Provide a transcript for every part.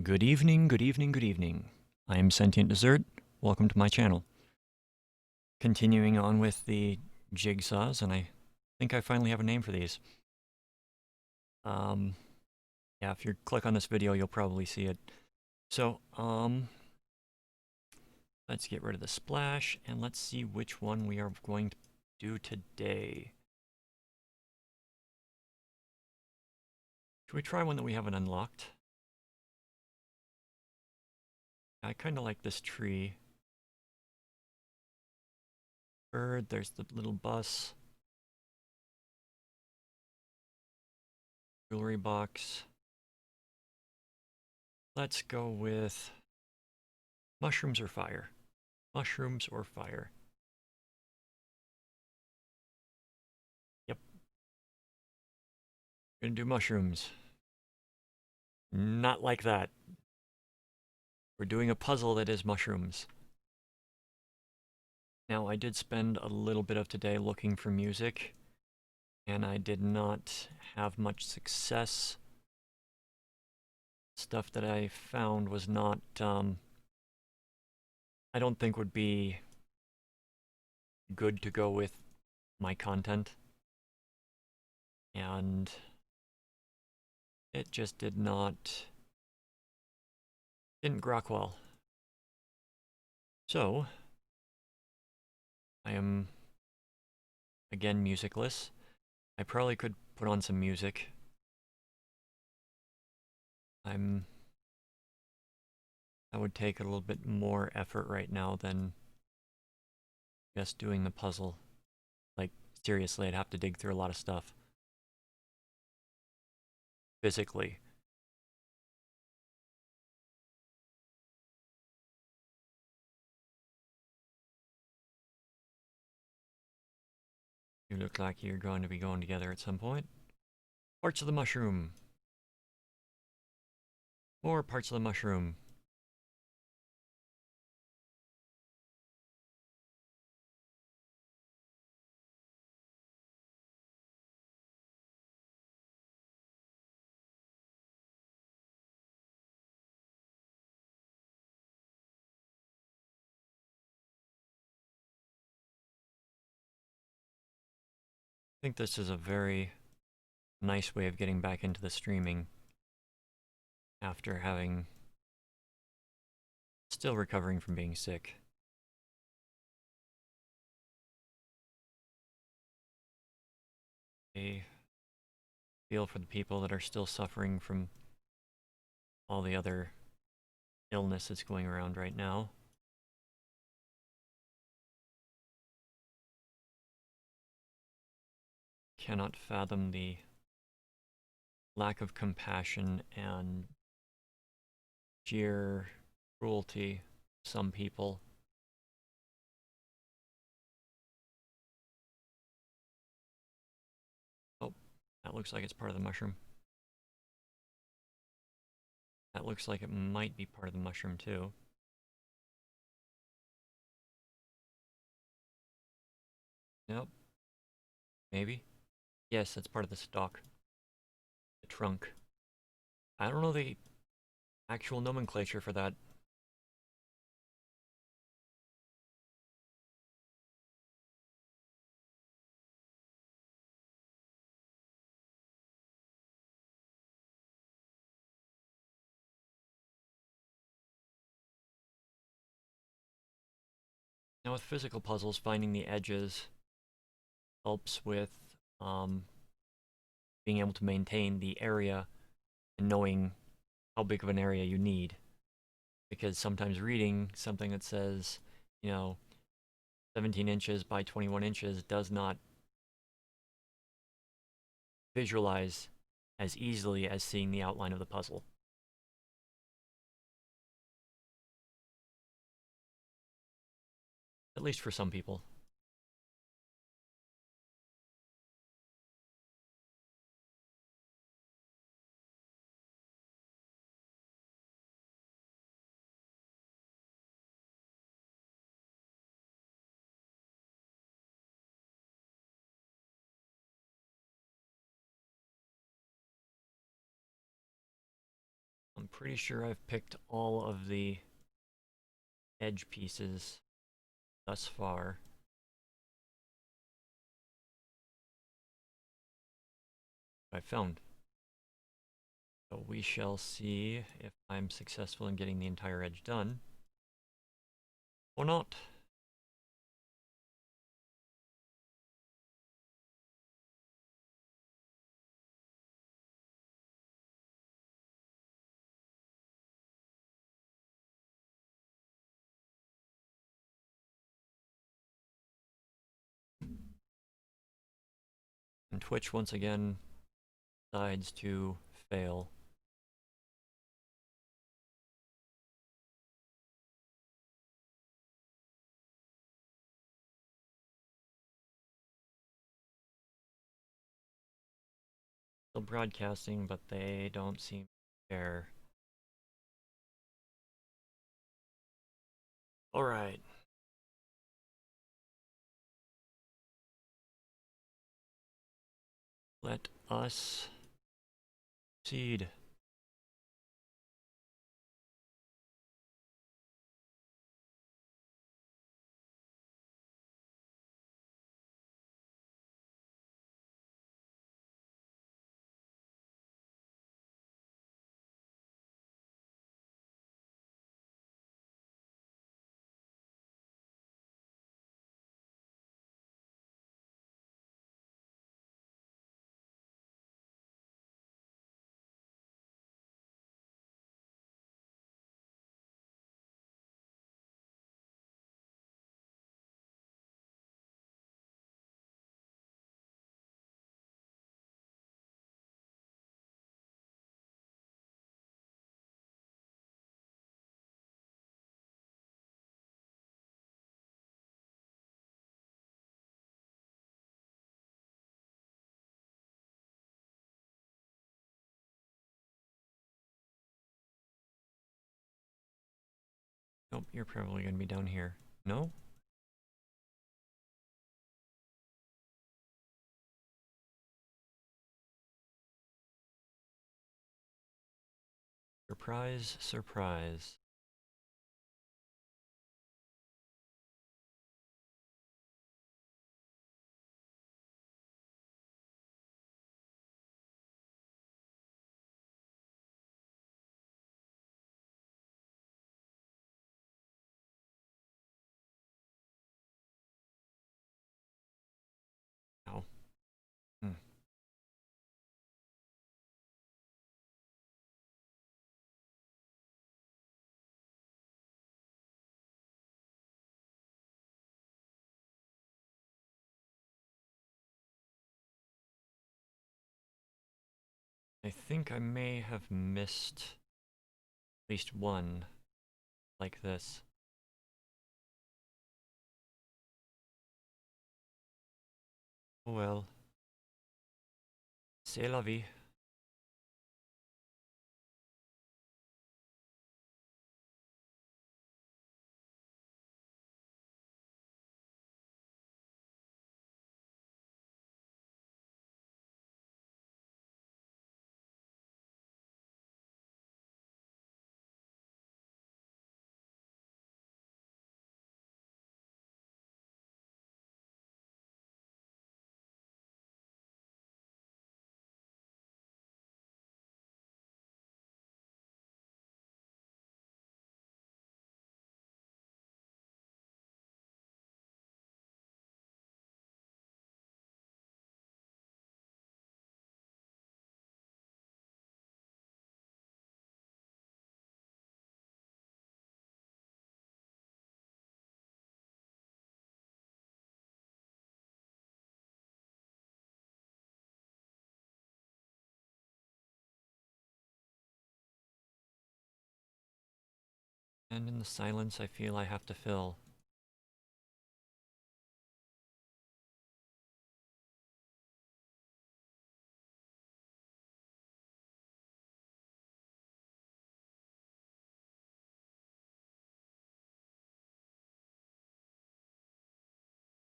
Good evening, good evening, good evening. I am Sentient Dessert. Welcome to my channel. Continuing on with the jigsaws, and I think I finally have a name for these. Yeah, if you click on this video, you'll probably see it. So, let's get rid of the splash, and let's see which one we are going to do today. Should we try one that we haven't unlocked? I kind of like this tree. Bird, there's the little bus. Jewelry box. Let's go with mushrooms or fire. Mushrooms or fire. Yep. Gonna do mushrooms. Not like that. We're doing a puzzle that is mushrooms. Now, I did spend a little bit of today looking for music, and I did not have much success. Stuff that I found was not, I don't think would be good to go with my content. And it just didn't grok well. So, I am, again, musicless. I probably could put on some music. That would take a little bit more effort right now than just doing the puzzle. Like, seriously, I'd have to dig through a lot of stuff. Physically. You look like you're going to be going together at some point. Parts of the mushroom. More parts of the mushroom. I think this is a very nice way of getting back into the streaming after still recovering from being sick. I feel for the people that are still suffering from all the other illness that's going around right now. Cannot fathom the lack of compassion and sheer cruelty of some people. Oh, that looks like it's part of the mushroom. That looks like it might be part of the mushroom too. Nope. Maybe. Yes, that's part of the stalk. The trunk. I don't know the actual nomenclature for that. Now with physical puzzles, finding the edges helps with being able to maintain the area and knowing how big of an area you need. Because sometimes reading something that says, 17 inches by 21 inches does not visualize as easily as seeing the outline of the puzzle. At least for some people. I'm pretty sure I've picked all of the edge pieces thus far. I found. So we shall see if I'm successful in getting the entire edge done. Or not. And Twitch once again decides to fail. Still broadcasting, but they don't seem to care. Alright. Let us proceed. Nope, you're probably gonna be down here. No? Surprise, surprise. Ow. Hmm. I think I may have missed at least one like this. Oh well. C'est la vie. And in the silence I feel I have to fill.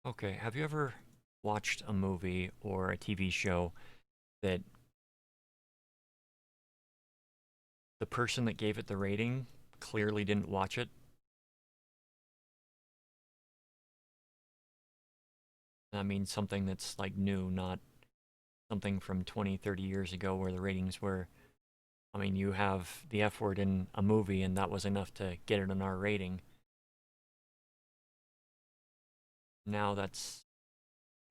Okay, have you ever watched a movie or a TV show that the person that gave it the rating clearly didn't watch it. That means something that's like new, not something from 20, 30 years ago where the ratings were, I mean, you have the F word in a movie and that was enough to get it an R rating. Now that's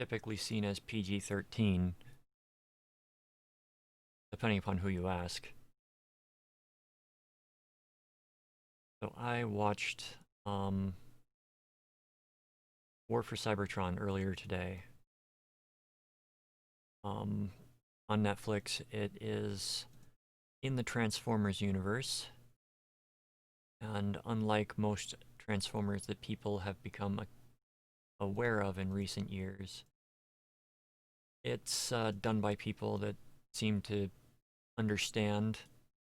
typically seen as PG-13, depending upon who you ask. So I watched War for Cybertron earlier today. On Netflix, it is in the Transformers universe, and unlike most Transformers that people have become aware of in recent years, it's done by people that seem to understand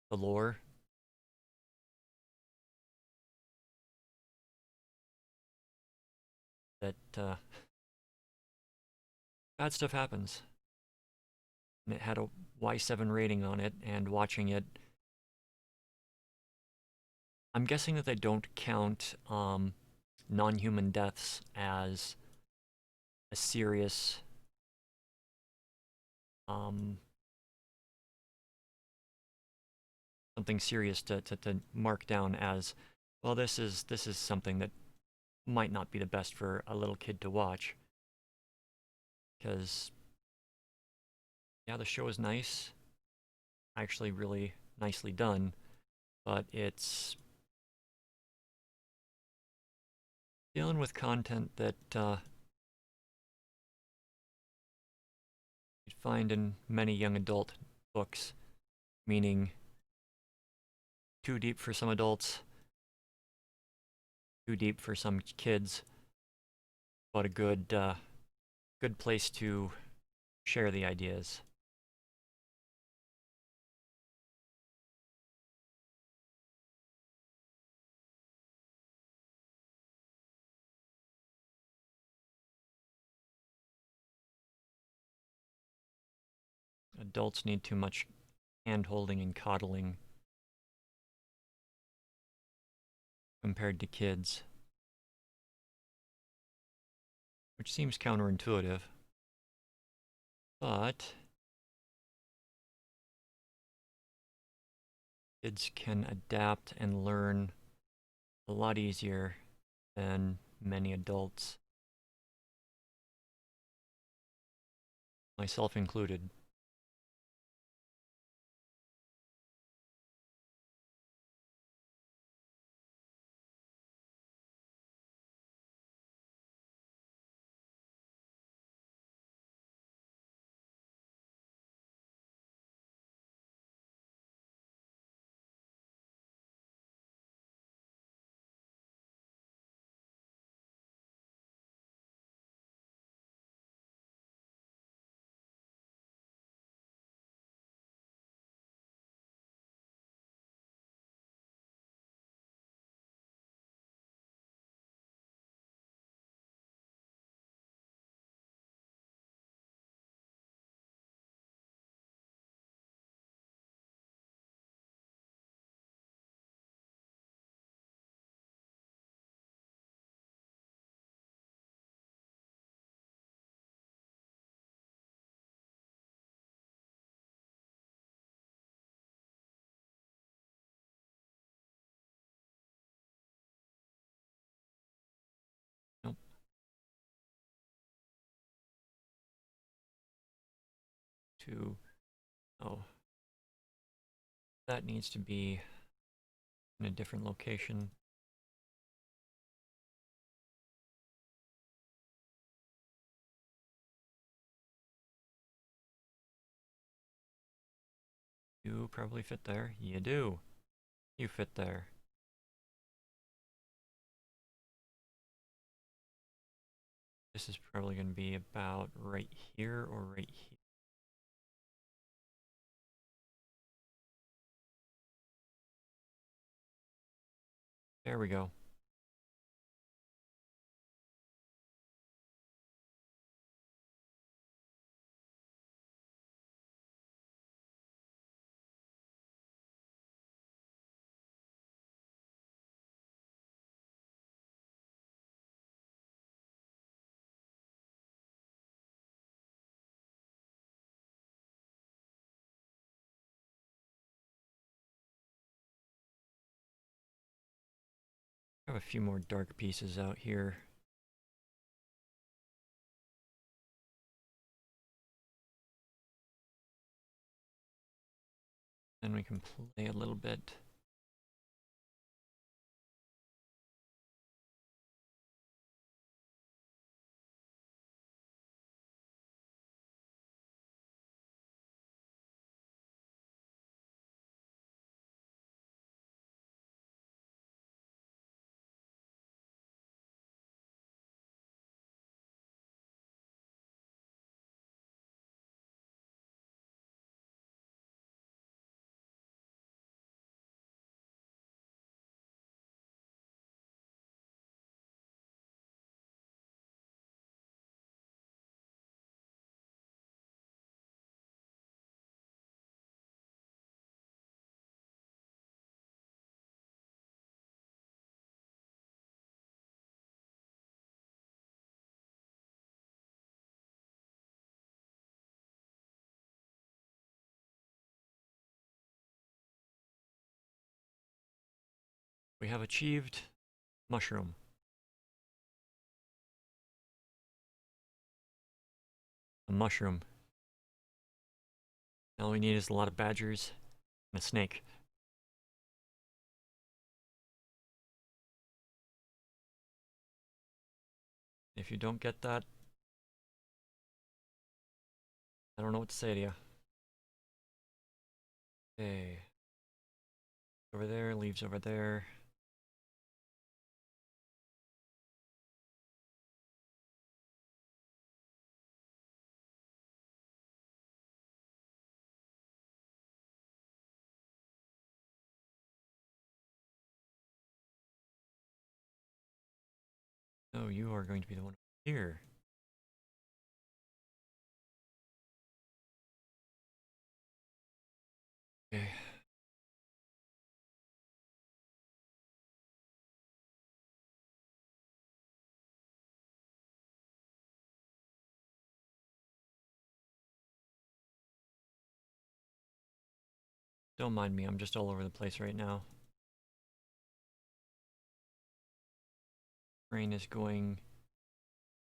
the lore. That bad stuff happens. And it had a Y7 rating on it, and watching it, I'm guessing that they don't count non-human deaths as a serious something serious to mark down as, well, this is something that might not be the best for a little kid to watch. Because, yeah, the show is nice, actually really nicely done, but it's dealing with content that you'd find in many young adult books, meaning too deep for some adults, too deep for some kids, but a good place to share the ideas. Adults need too much hand-holding and coddling compared to kids, which seems counterintuitive, but kids can adapt and learn a lot easier than many adults, myself included. Nope. To, oh, that needs to be in a different location. You probably fit there. You do. You fit there. This is probably going to be about right here or right here. There we go. I have a few more dark pieces out here. Then we can play a little bit. We have achieved mushroom. A mushroom. All we need is a lot of badgers and a snake. If you don't get that, I don't know what to say to you. Okay. Over there, leaves over there. Oh, you are going to be the one here. Okay. Don't mind me, I'm just all over the place right now. Brain is going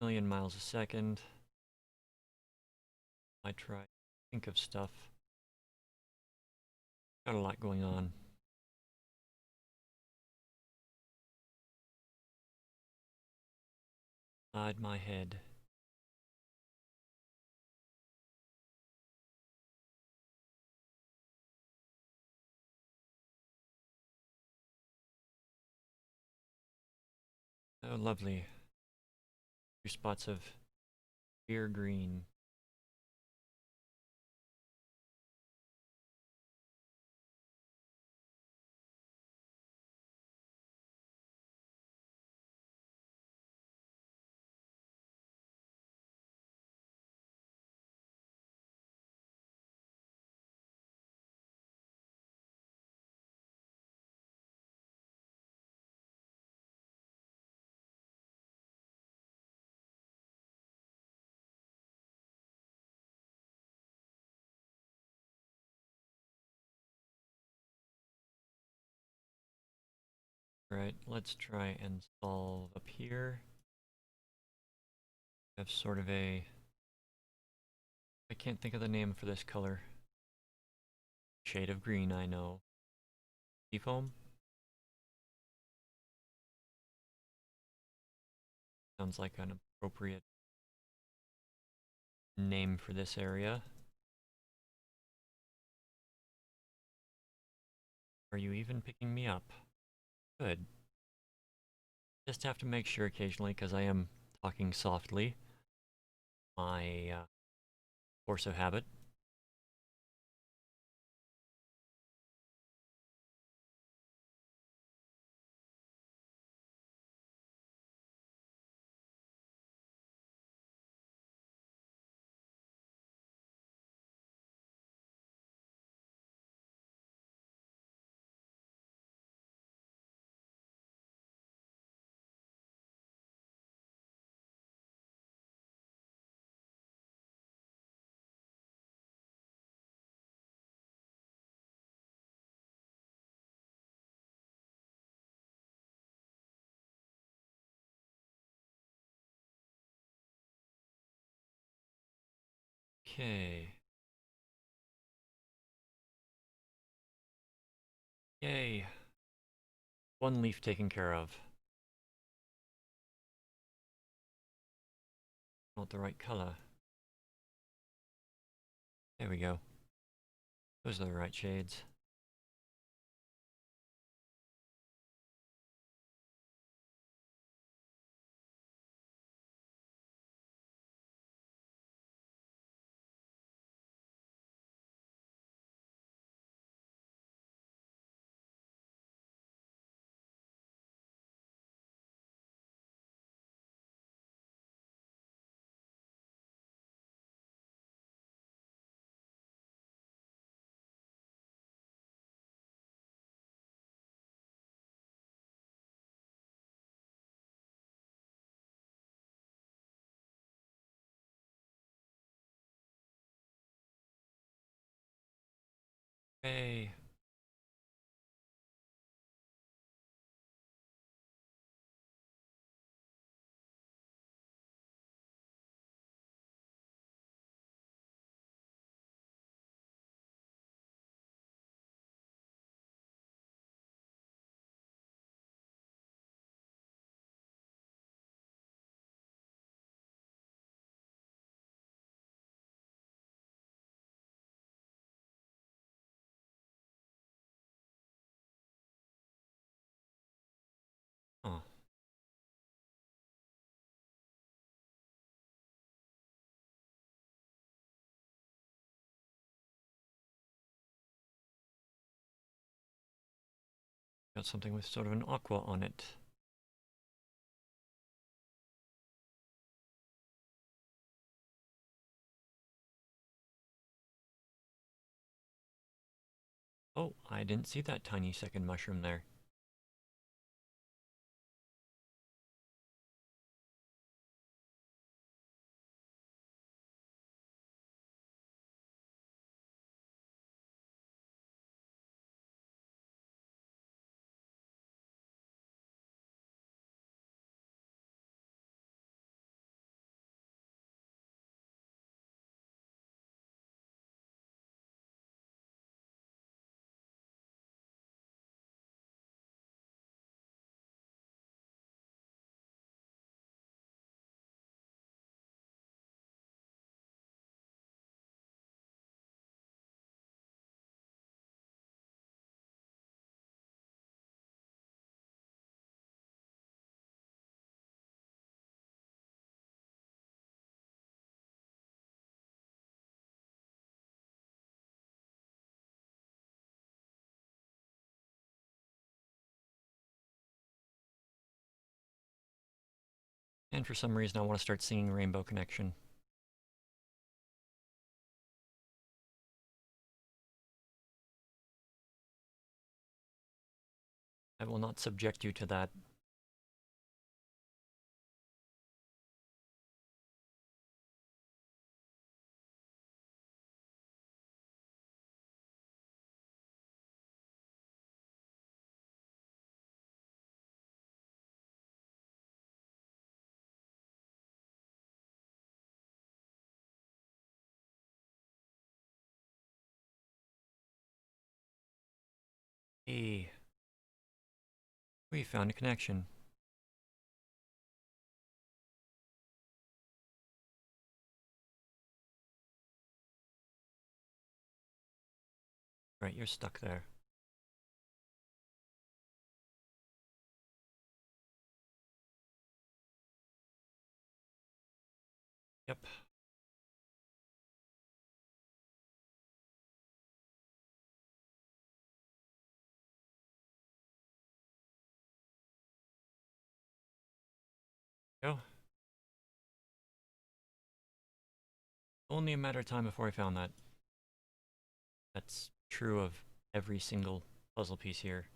a million miles a second. I try to think of stuff. Got a lot going on. Inside my head. Oh, lovely. 2 spots of clear green. Right, let's try and solve up here. I have sort of a... I can't think of the name for this color. Shade of green, I know. Seafoam? Sounds like an appropriate name for this area. Are you even picking me up? Good. Just have to make sure occasionally, because I am talking softly. My force of habit. Okay. Yay. One leaf taken care of. Not the right color. There we go. Those are the right shades. Hey. Oh, got something with sort of an aqua on it. Oh, I didn't see that tiny second mushroom there. And for some reason I want to start singing Rainbow Connection. I will not subject you to that. Hey, we found a connection. Right, you're stuck there. Yep. Go. Only a matter of time before I found that. That's true of every single puzzle piece here.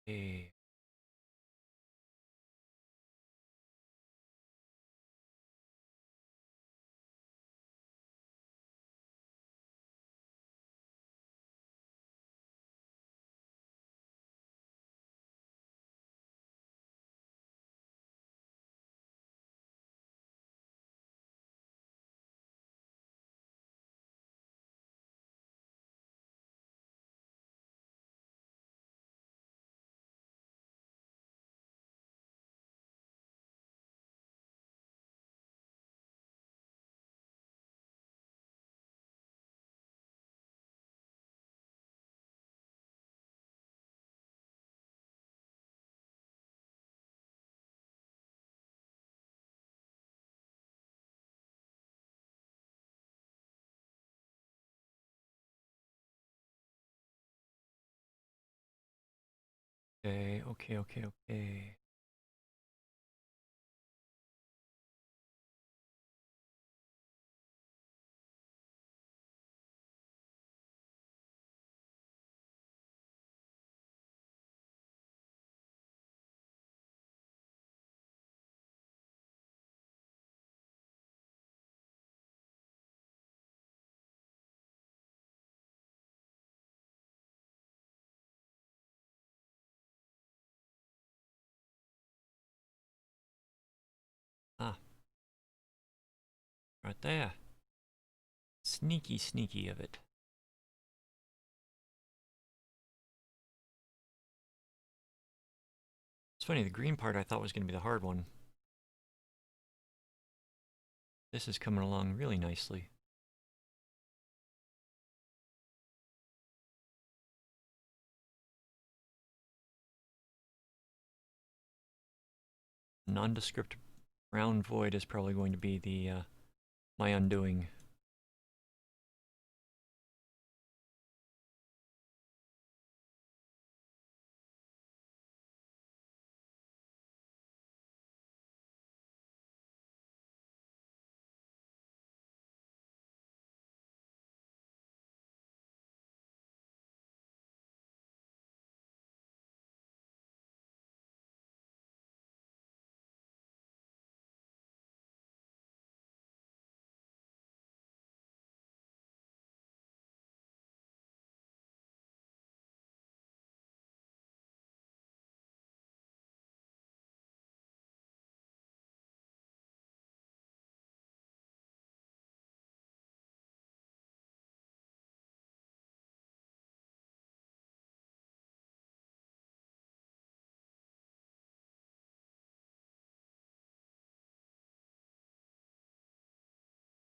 Okay. Okay, okay, okay, okay. Ah, right there. Sneaky, sneaky of it. It's funny, the green part I thought was going to be the hard one. This is coming along really nicely. Nondescript brown void is probably going to be the my undoing.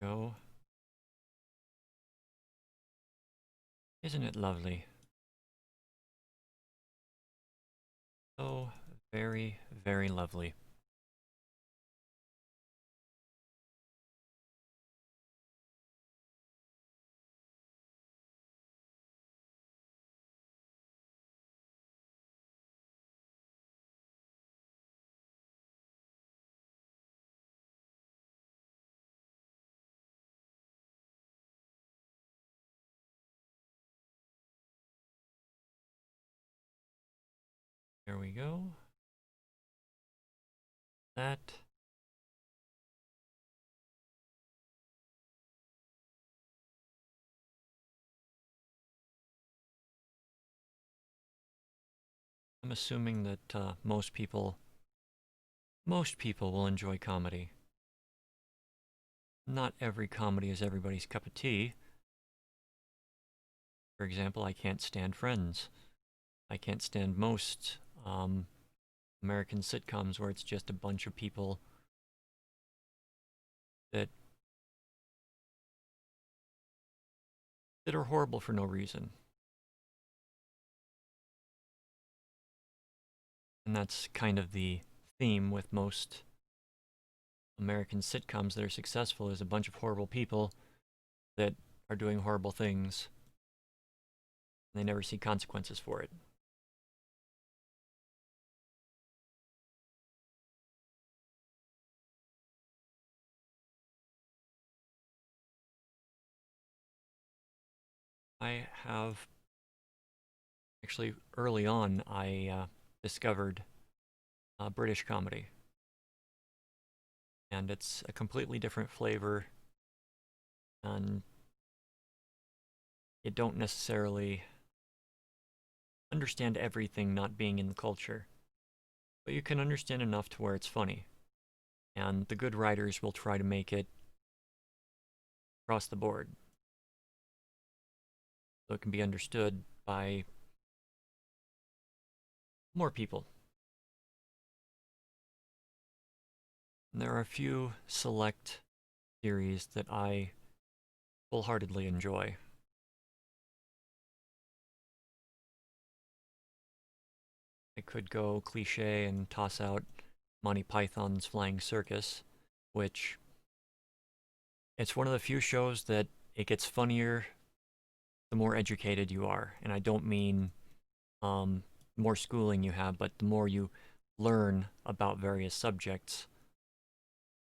Go. Isn't it lovely? Oh, very, very lovely. There we go. That. I'm assuming that most people will enjoy comedy. Not every comedy is everybody's cup of tea. For example, I can't stand Friends. I can't stand most American sitcoms where it's just a bunch of people that that are horrible for no reason. And that's kind of the theme with most American sitcoms that are successful is a bunch of horrible people that are doing horrible things and they never see consequences for it. I have Actually, early on, I discovered British comedy, and it's a completely different flavor, and you don't necessarily understand everything not being in the culture, but you can understand enough to where it's funny, and the good writers will try to make it across the board so it can be understood by more people. And there are a few select series that I wholeheartedly enjoy. I could go cliche and toss out Monty Python's Flying Circus, which it's one of the few shows that it gets funnier the more educated you are. And I don't mean um, more schooling you have, but the more you learn about various subjects.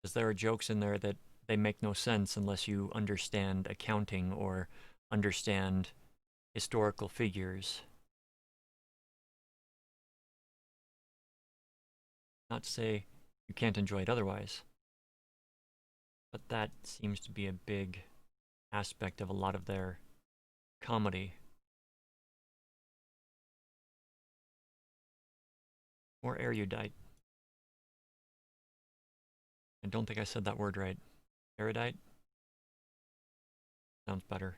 Because there are jokes in there that they make no sense unless you understand accounting or understand historical figures. Not to say you can't enjoy it otherwise, but that seems to be a big aspect of a lot of their comedy. Or erudite. I don't think I said that word right. Erudite? Sounds better.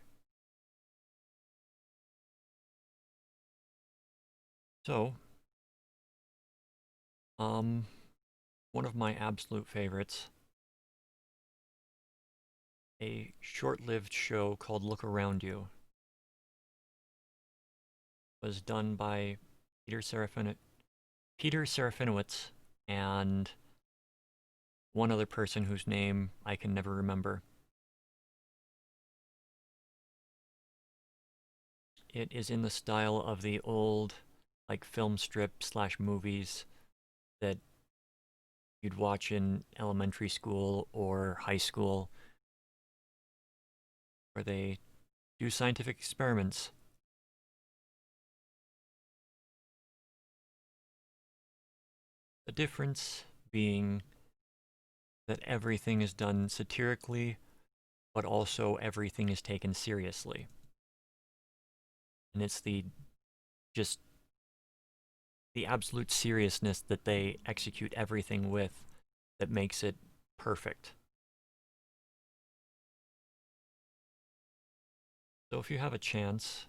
So, um, one of my absolute favorites, a short-lived show called Look Around You, was done by Peter Serafinowicz and one other person whose name I can never remember. It is in the style of the old, like, film strip slash movies that you'd watch in elementary school or high school, where they do scientific experiments. The difference being that everything is done satirically, but also everything is taken seriously. And it's just the absolute seriousness that they execute everything with that makes it perfect. So if you have a chance,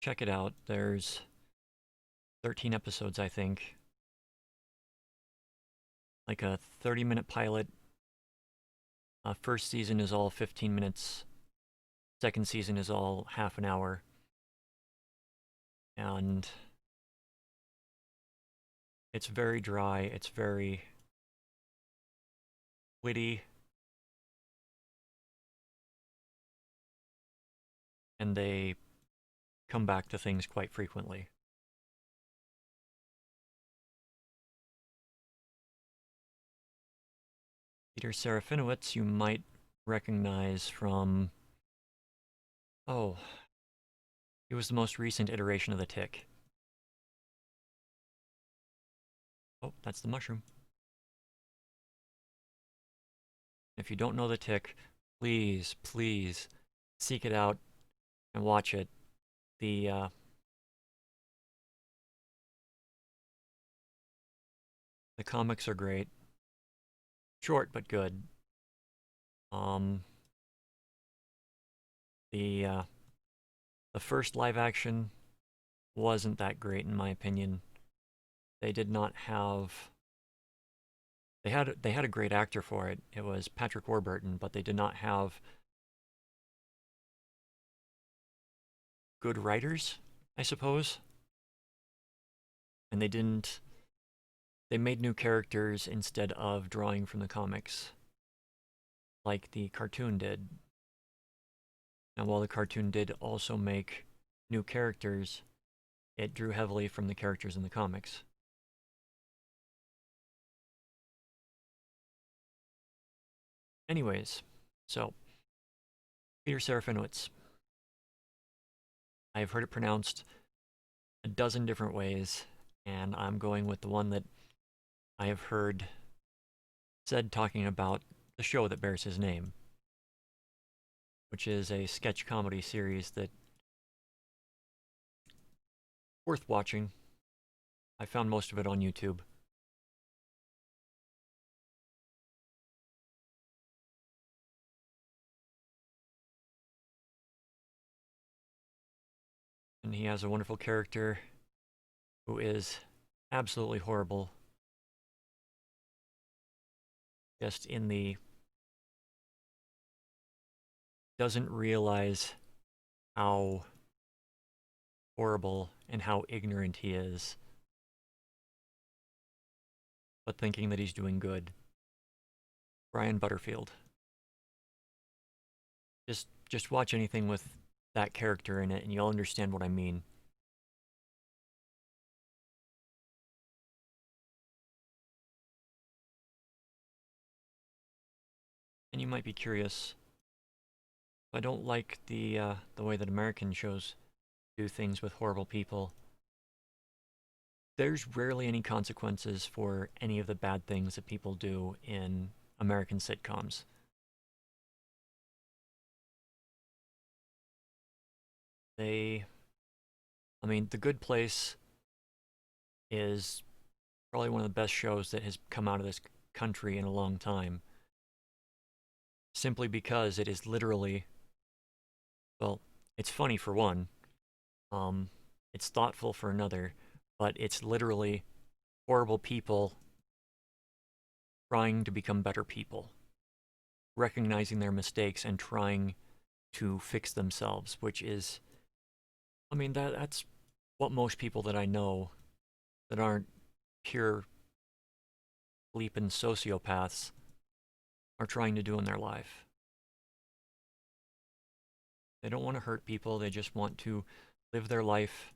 check it out. There's 13 episodes, I think. Like a 30-minute pilot. First season is all 15 minutes. Second season is all half an hour. And it's very dry. It's very witty. And they come back to things quite frequently. Peter Serafinowicz you might recognize from, oh, he was the most recent iteration of the Tick. Oh, that's the mushroom. If you don't know the Tick, please, please seek it out and watch it. The the comics are great, short but good. Um, the uh, the first live action wasn't that great in my opinion. They did not have they had a great actor for it. It was Patrick Warburton, but they did not have good writers, I suppose. And they made new characters instead of drawing from the comics like the cartoon did. And while the cartoon did also make new characters, it drew heavily from the characters in the comics. Anyways, so Peter Serafinowicz. I have heard it pronounced a dozen different ways, and I'm going with the one that I have heard said talking about the show that bears his name, which is a sketch comedy series that worth watching. I found most of it on YouTube. And he has a wonderful character who is absolutely horrible, just in the doesn't realize how horrible and how ignorant he is, but thinking that he's doing good. Brian Butterfield. Just watch anything with that character in it and you'll understand what I mean. And you might be curious, I don't like the way that American shows do things with horrible people. There's rarely any consequences for any of the bad things that people do in American sitcoms. They, I mean, The Good Place is probably one of the best shows that has come out of this country in a long time. Simply because it is literally, well, it's funny for one, um, it's thoughtful for another, but it's literally horrible people trying to become better people, recognizing their mistakes and trying to fix themselves, which is, I mean, that's what most people that I know that aren't pure bleeping sociopaths are trying to do in their life. They don't want to hurt people, they just want to live their life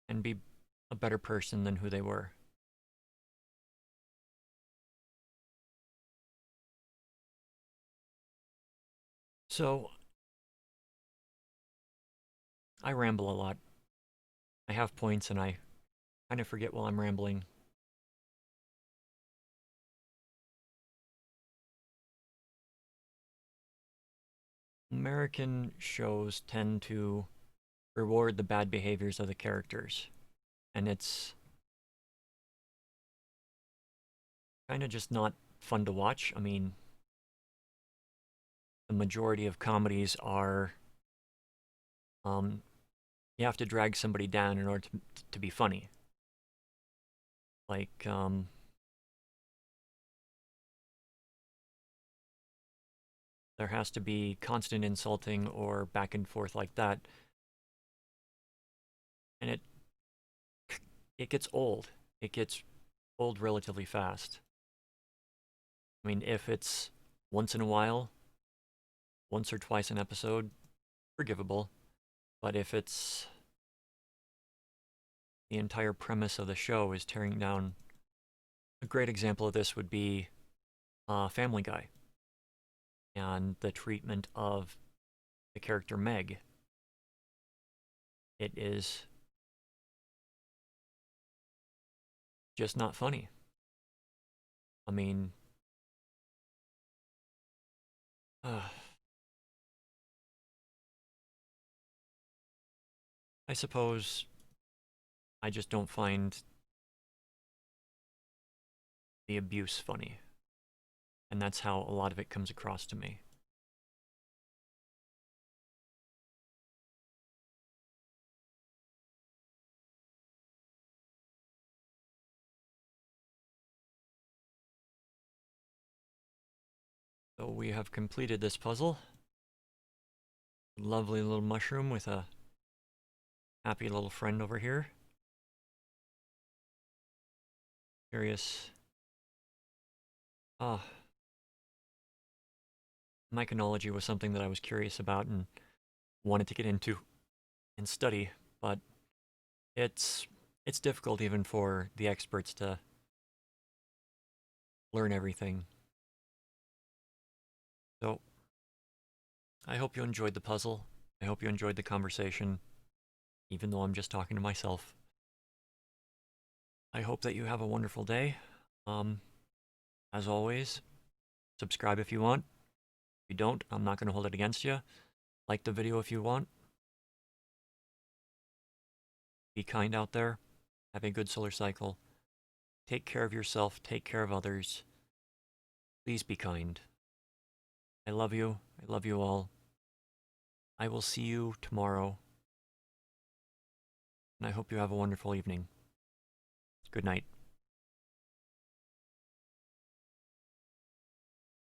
and be a better person than who they were. So, I ramble a lot. I have points and I kind of forget while I'm rambling. American shows tend to reward the bad behaviors of the characters, and it's kind of just not fun to watch. I mean, the majority of comedies are um, you have to drag somebody down in order to be funny. Like, there has to be constant insulting or back and forth like that, and it gets old. It gets old relatively fast. I mean, if it's once in a while, once or twice an episode, forgivable. But if it's the entire premise of the show is tearing down, a great example of this would be Family Guy and the treatment of the character Meg. It is just not funny. I mean, uh, I suppose I just don't find the abuse funny. And that's how a lot of it comes across to me. So we have completed this puzzle. Lovely little mushroom with a happy little friend over here. Curious. Ah, myconology was something that I was curious about and wanted to get into and study, but it's it's difficult even for the experts to learn everything. So, I hope you enjoyed the puzzle. I hope you enjoyed the conversation. even though I'm just talking to myself. I hope that you have a wonderful day. Um, as always, subscribe if you want. If you don't, I'm not going to hold it against you. Like the video if you want. Be kind out there. Have a good solar cycle. Take care of yourself. Take care of others. Please be kind. I love you. I love you all. I will see you tomorrow. And I hope you have a wonderful evening. Good night.